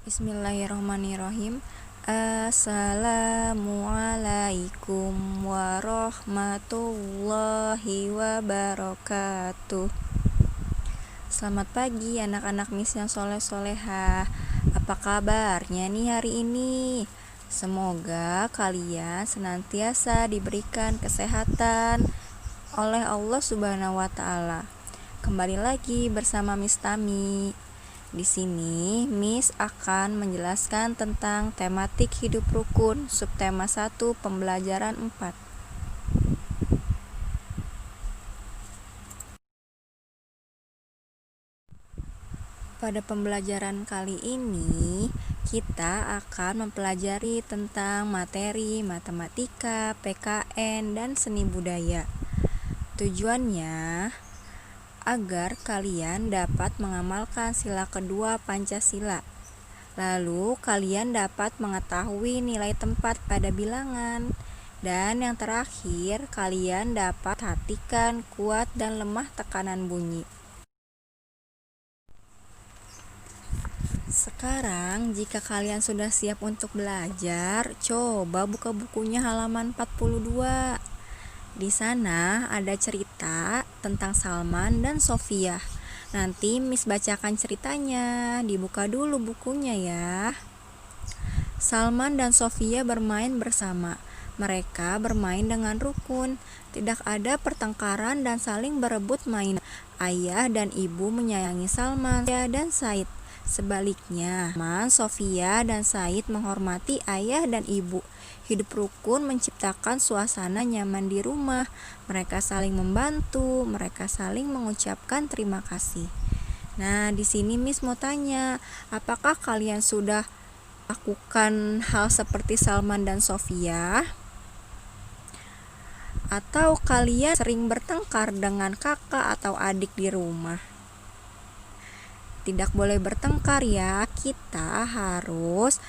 Bismillahirrahmanirrahim. Assalamualaikum warahmatullahi wabarakatuh. Selamat pagi anak-anak Miss yang soleh-solehah. Apa kabarnya nih hari ini? Semoga kalian senantiasa diberikan kesehatan oleh Allah Subhanahu wa Ta'ala. Kembali lagi bersama Miss Tami. Di sini Miss akan menjelaskan tentang tematik hidup rukun, subtema 1, pembelajaran 4. Pada pembelajaran kali ini, kita akan mempelajari tentang materi matematika, PKN, dan seni budaya. Tujuannya agar kalian dapat mengamalkan sila kedua Pancasila. Lalu kalian dapat mengetahui nilai tempat pada bilangan. Dan yang terakhir, kalian dapat perhatikan kuat dan lemah tekanan bunyi. Sekarang, jika kalian sudah siap untuk belajar, coba buka bukunya halaman 42. Di sana ada cerita tentang Salman dan Sofia. Nanti Miss bacakan ceritanya. Dibuka dulu bukunya ya. Salman dan Sofia bermain bersama. Mereka bermain dengan rukun. Tidak ada pertengkaran dan saling berebut mainan. Ayah dan ibu menyayangi Salman dan Said. Sebaliknya, Sofia dan Said menghormati ayah dan ibu. Hidup rukun menciptakan suasana nyaman di rumah. Mereka saling membantu, mereka saling mengucapkan terima kasih. Nah, di sini Miss mau tanya, apakah kalian sudah lakukan hal seperti Salman dan Sofia? Atau kalian sering bertengkar dengan kakak atau adik di rumah? Tidak boleh bertengkar ya, kita harus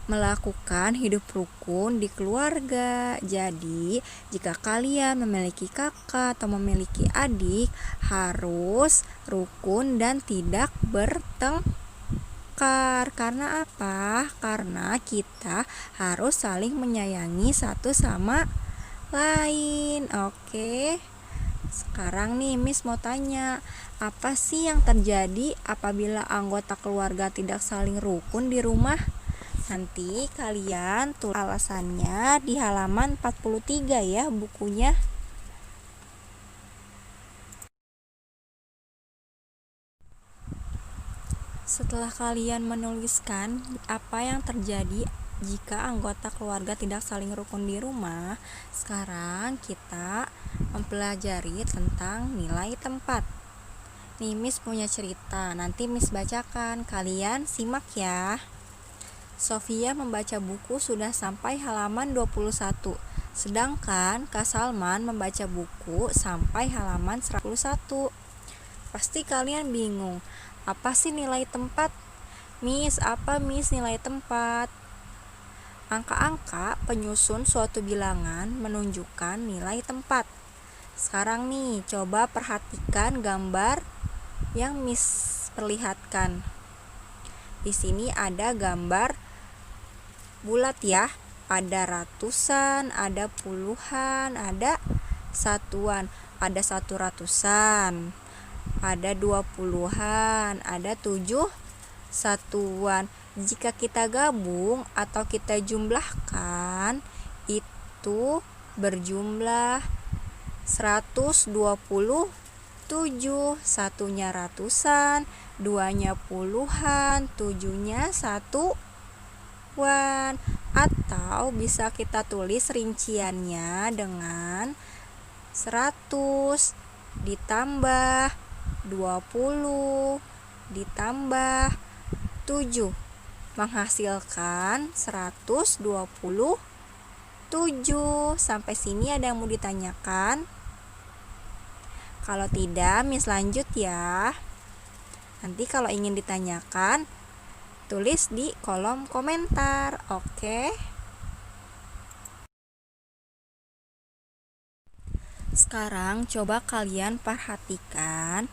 melakukan hidup rukun di keluarga. Jadi, jika kalian memiliki kakak atau memiliki adik, harus rukun dan tidak bertengkar. Karena apa? Karena kita harus saling menyayangi satu sama lain. Oke. Sekarang nih Miss mau tanya, apa sih yang terjadi apabila anggota keluarga tidak saling rukun di rumah? Nanti kalian tulis alasannya di halaman 43 ya bukunya. Setelah kalian menuliskan apa yang terjadi jika anggota keluarga tidak saling rukun di rumah, sekarang kita mempelajari tentang nilai tempat. Nih Miss punya cerita, nanti Miss bacakan, kalian simak ya. Sofia membaca buku sudah sampai halaman 21, sedangkan Kak Salman membaca buku sampai halaman 101. Pasti kalian bingung, apa sih nilai tempat? Miss, apa Miss nilai tempat? Angka-angka penyusun suatu bilangan menunjukkan nilai tempat. Sekarang nih, coba perhatikan gambar yang Miss perlihatkan. Di sini ada gambar bulat ya, ada ratusan, ada puluhan, ada satuan, ada 100-an, ada 20-an, ada 7 satuan. Jika kita gabung atau kita jumlahkan, itu berjumlah 127. Satunya ratusan, duanya puluhan, tujuhnya satuan. Atau bisa kita tulis rinciannya dengan 100 ditambah 20 ditambah 7 menghasilkan 127. Sampai sini ada yang mau ditanyakan? Kalau tidak, Miss lanjut ya. Nanti kalau ingin ditanyakan, tulis di kolom komentar. Oke. Sekarang coba kalian perhatikan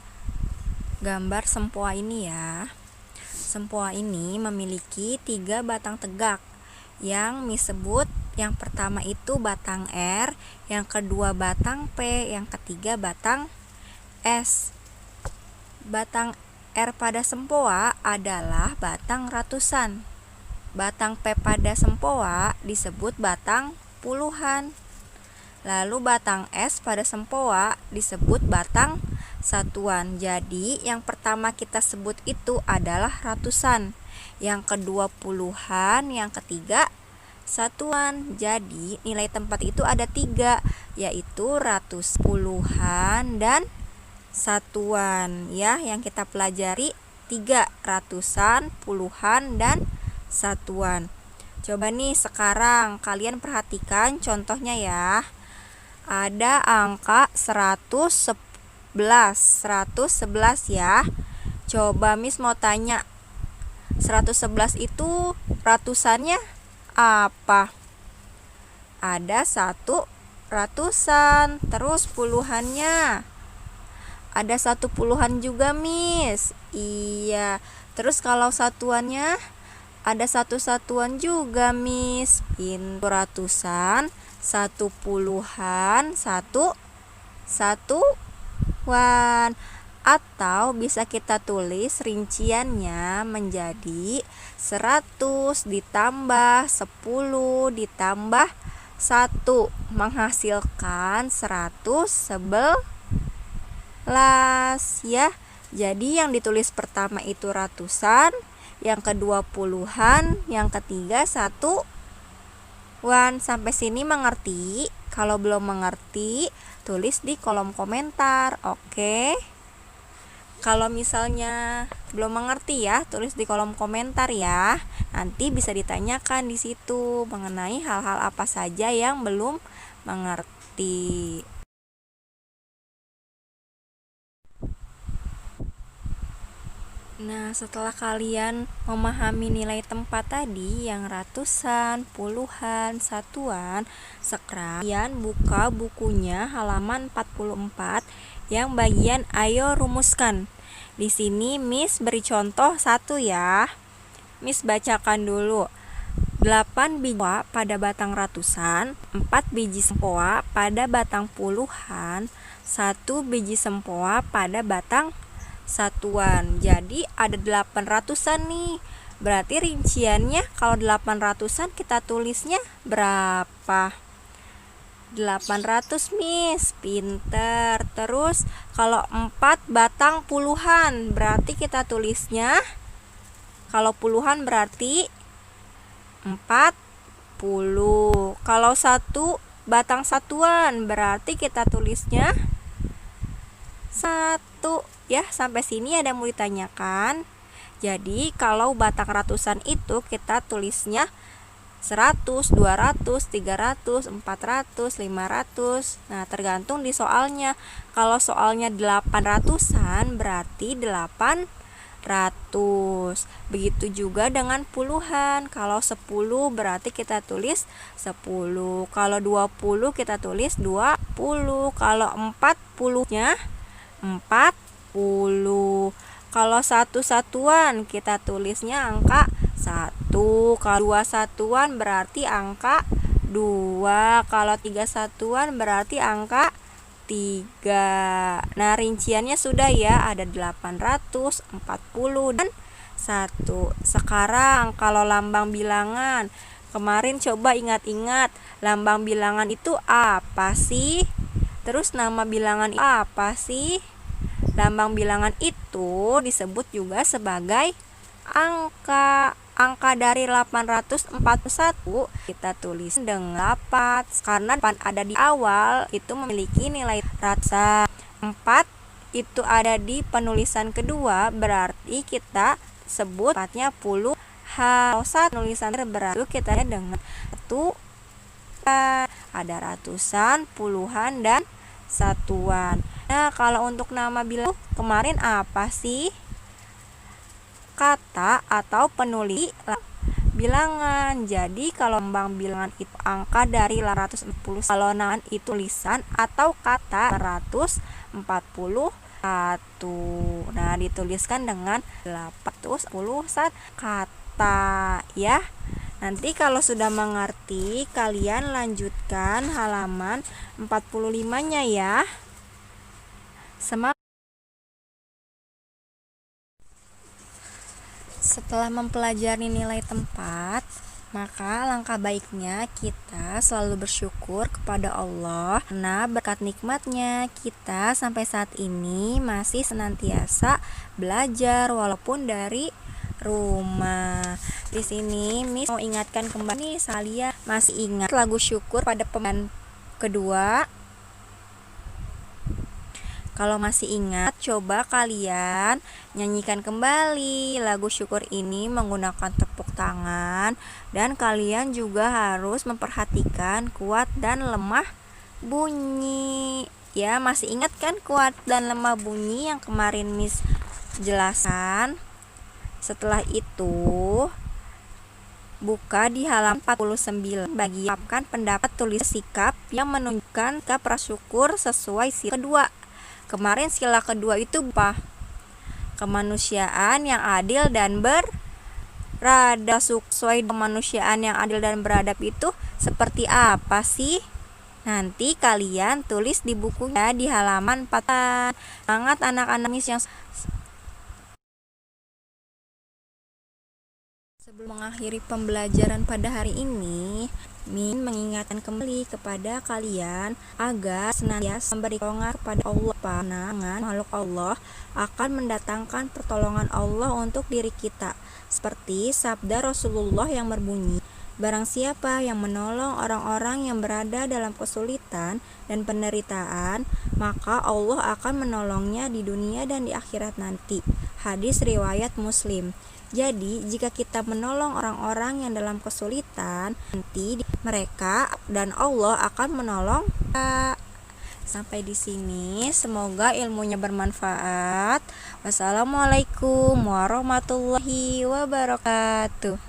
gambar sempoa ini ya. Sempoa ini memiliki 3 batang tegak yang Miss sebut. Yang pertama itu batang R, yang kedua batang P, yang ketiga batang S. Batang R pada sempoa adalah batang ratusan. Batang P pada sempoa disebut batang puluhan. Lalu batang S pada sempoa disebut batang satuan. Jadi yang pertama kita sebut itu adalah ratusan, yang kedua puluhan, yang ketiga satuan. Jadi nilai tempat itu ada 3, yaitu ratus, puluhan, dan satuan. Ya, yang kita pelajari 3, ratusan, puluhan, dan satuan. Coba nih sekarang kalian perhatikan contohnya ya. Ada angka 111 ya. Coba Miss mau tanya, 111 itu ratusannya apa? Ada 1 ratusan. Terus puluhannya ada 1 puluhan juga, Miss. Iya. Terus kalau satuannya ada 1 satuan juga, Miss. Ratusan, 1 puluhan, 1 satuan. Atau bisa kita tulis rinciannya menjadi 100 ditambah 10 ditambah 1 menghasilkan 111 ya. Jadi yang ditulis pertama itu ratusan, yang kedua puluhan, yang ketiga satuan. Sampai sini mengerti? Kalau belum mengerti, tulis di kolom komentar. Oke. Kalau misalnya belum mengerti ya, tulis di kolom komentar ya. Nanti bisa ditanyakan di situ mengenai hal-hal apa saja yang belum mengerti. Nah, setelah kalian memahami nilai tempat tadi yang ratusan, puluhan, satuan, sekarang buka bukunya halaman 44 yang bagian ayo rumuskan. Di sini Miss beri contoh 1 ya. Miss bacakan dulu. 8 biji sempoa pada batang ratusan, 4 biji sempoa pada batang puluhan, 1 biji sempoa pada batang satuan. Jadi ada 800-an nih. Berarti rinciannya kalau 800-an kita tulisnya berapa? 800, Miss. Pinter. Terus kalau 4 batang puluhan, berarti kita tulisnya, kalau puluhan berarti 40. Kalau 1 batang satuan, berarti kita tulisnya 1 ya. Sampai sini ada yang mau ditanyakan? Jadi kalau batang ratusan itu kita tulisnya 100, 200, 300, 400, 500. Nah, tergantung di soalnya. Kalau soalnya 800-an berarti 800. Begitu juga dengan puluhan. Kalau 10 berarti kita tulis 10. Kalau 20 kita tulis 20. Kalau 40-nya 40. Kalau 1 satuan kita tulisnya angka 1. Kalau 2 satuan berarti angka 2. Kalau 3 satuan berarti angka 3. Nah, rinciannya sudah ya, ada 800, 40, dan 1. Sekarang kalau lambang bilangan, kemarin coba ingat-ingat, lambang bilangan itu apa sih? Terus nama bilangan apa sih? Lambang bilangan itu disebut juga sebagai angka. Angka dari 841 kita tulis dengan 8 karena 8 ada di awal itu memiliki nilai ratusan. 4 itu ada di penulisan kedua, berarti kita sebut 4-nya puluhan. Kalau penulisan berarti kita dengan 1 ada ratusan, puluhan, dan satuan. Nah, kalau untuk nama bilangan kemarin apa sih? Kata atau penulis bilangan. Jadi kalau lambang bilangan itu angka dari 840, kalau nama itu tulisan atau kata 140 satu. Nah, dituliskan dengan 810 kata ya. Nanti kalau sudah mengerti, kalian lanjutkan halaman 45-nya ya. Semangat. Setelah mempelajari nilai tempat, maka langkah baiknya kita selalu bersyukur kepada Allah karena berkat nikmatnya kita sampai saat ini masih senantiasa belajar walaupun dari rumah. Di sini Miss mau ingatkan kembali kalian masih ingat lagu syukur pada pembahasan kedua. Kalau masih ingat, coba kalian nyanyikan kembali lagu syukur ini menggunakan tepuk tangan, dan kalian juga harus memperhatikan kuat dan lemah bunyi. Ya, masih ingat kan kuat dan lemah bunyi yang kemarin Miss jelaskan? Setelah itu, buka di halaman 49 bagian pendapat tulis sikap yang menunjukkan sikap prasyukur sesuai sila kedua. Kemarin sila kedua itu apa? Kemanusiaan yang adil dan beradab. Sesuai kemanusiaan yang adil dan beradab itu seperti apa sih? Nanti kalian tulis di bukunya di halaman 4. Semangat anak-anak Miss yang sebelum mengakhiri pembelajaran pada hari ini, Min mengingatkan kembali kepada kalian agar senantiasa memberi pertolongan kepada Allah. Pandangan makhluk Allah akan mendatangkan pertolongan Allah untuk diri kita. Seperti sabda Rasulullah yang berbunyi, barang siapa yang menolong orang-orang yang berada dalam kesulitan dan penderitaan, maka Allah akan menolongnya di dunia dan di akhirat nanti. Hadis riwayat Muslim. Jadi, jika kita menolong orang-orang yang dalam kesulitan, nanti mereka dan Allah akan menolong kita. Sampai di sini, semoga ilmunya bermanfaat. Wassalamualaikum warahmatullahi wabarakatuh.